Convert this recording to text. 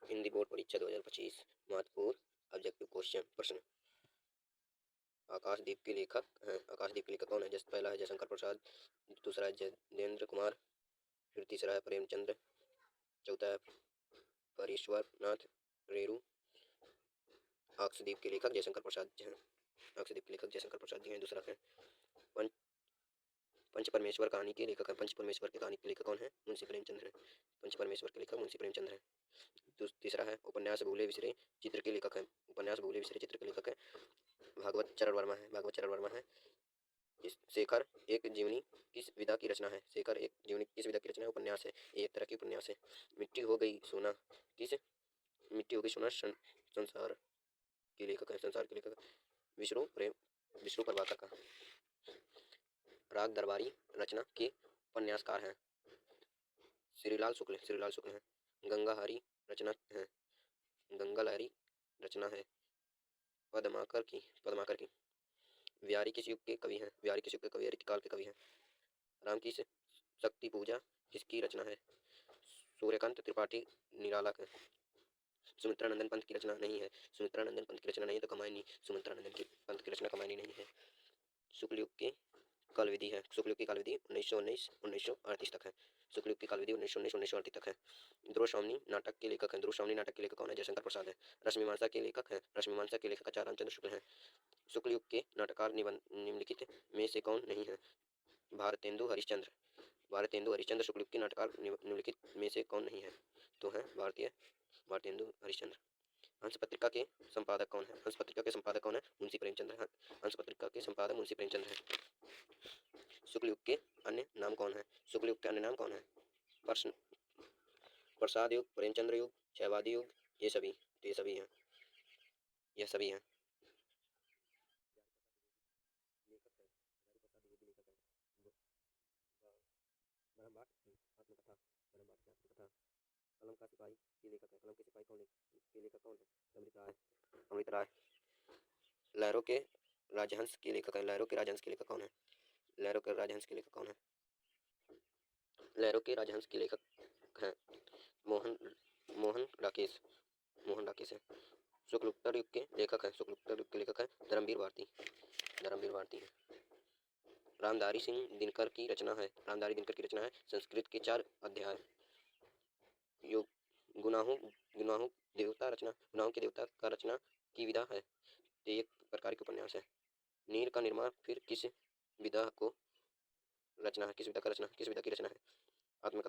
Hindi board परीक्षा 2025 महत्वपूर्ण objective question प्रश्न। आकाशदीप के लेखक हैं। आकाशदीप के लेखक कौन है? जैसे पहला है जयशंकर प्रसाद, दूसरा है जयेंद्र कुमार, फिर तीसरा है प्रेमचंद्र, चौथा है परेश्वर नाथ रेरू। आकाशदीप के लेखक जयशंकर प्रसाद जी हैं। आकाशदीप के लेखक जयशंकर प्रसाद जी हैं। दूसरा है पंच पंच परमेश्वर कहानी के लेखक है। पंच परमेश्वर की कहानी के लेखक कौन है? मुंशी प्रेमचंद्र है। पंच परमेश्वर के लेखक मुंशी प्रेमचंद्र है। तीसरा है उपन्यास भूले बिसरे चित्र के लेखक है। उपन्यास भूले बिसरे चित्र के लेखक है भागवत चरण वर्मा है। भागवत चरण वर्मा है। शेखर एक जीवनी किस विधा की रचना है? शेखर एक जीवनी किस विधा की रचना है? उपन्यास है। एक तरह की उपन्यास है। मिट्टी हो गई सोना किस मिट्टी हो गई सोना संसार के लेखक है। संसार के लेखक विष्णु प्रभाकर का। राग दरबारी रचना के उपन्यासकार हैं श्रीलाल शुक्ल। श्रीलाल शुक्ल है। गंगाहारी रचना है गंगा लहरी रचना है पद्माकर की। व्यारी किस युग के कवि हैं? व्यारी किस युग के कवि? काल के कवि हैं। राम की शक्ति पूजा किसकी रचना है? सूर्यकांत त्रिपाठी निराला है। सुमित्रानंदन पंत की रचना नहीं है। सुमित्रानंदन पंत की रचना नहीं है तो कमायनी सुमित्रानंदन की पंत की रचना कमायनी नहीं है। शुक्ल युग की काल विधि है। शुक्ल युग की काल विधि 1919-1938 तक है। शुक्ल युग की काल विधि 1919-1938 तक है। ध्रुवशावनी नाटक के लेखक हैं। ध्रुवशावनी नाटक के लेखक कौन है? जयशंकर प्रसाद है। रश्मिमांसा के लेखक हैं। रश्मिमांसा के लेखक आचार्य रामचंद्र शुक्ल हैं। शुक्ल युग के नाटककार निम्नलिखित में से कौन नहीं है? भारतेंदु हरिश्चंद्र। भारतेंदु हरिश्चंद्र शुक्ल युग के नाटककार निम्नलिखित में से कौन नहीं है? तो है भारतेंदु हरिश्चंद्र। हंस पत्रिका के संपादक कौन है? हंस पत्रिका के संपादक कौन है? मुंशी प्रेमचंद्र है। हंस पत्रिका के संपादक मुंशी प्रेमचंद्र है। शुक्ल युग के अन्य नाम कौन है? शुक्ल युग के अन्य नाम कौन है? प्रश्न प्रसाद युग, प्रेमचंद्र युग, क्षयवादी युग, ये सभी हैं। यह सभी हैं। लेखक है हजारी प्रसाद द्विवेदी लेखक है। ब्रह्मभाट की आत्मकथा। ब्रह्मभाट की आत्मकथा। कलम का सिपाही के लेखक है। कलम के सिपाही के लेखक कौन है? अमृत राय। अमृत राय। लहरों के राजहंस के लेखक है। लहरों के राजहंस के लेखक कौन है? लहरों के राजहंस के लेखक कौन है? लहरों के राजहंस के लेखक हैं मोहन मोहन राकेश। मोहन राकेश है। शुक्लोत्तर युग के लेखक हैं। शुक्लोत्तर युग के लेखक हैं धर्मवीर भारती। धर्मवीर भारती है। रामधारी सिंह दिनकर की रचना है। रामधारी दिनकर की रचना है संस्कृत के 4 अध्याय। योग गुनाहों गुनाहों देवता रचना गुनाहों के देवता का रचना की विधा है। ये एक प्रकार की उपन्यास है। नीर का निर्माण फिर किस विधा को रचना है? किस विधा का रचना किस विधा की रचना है? आत्मकथा।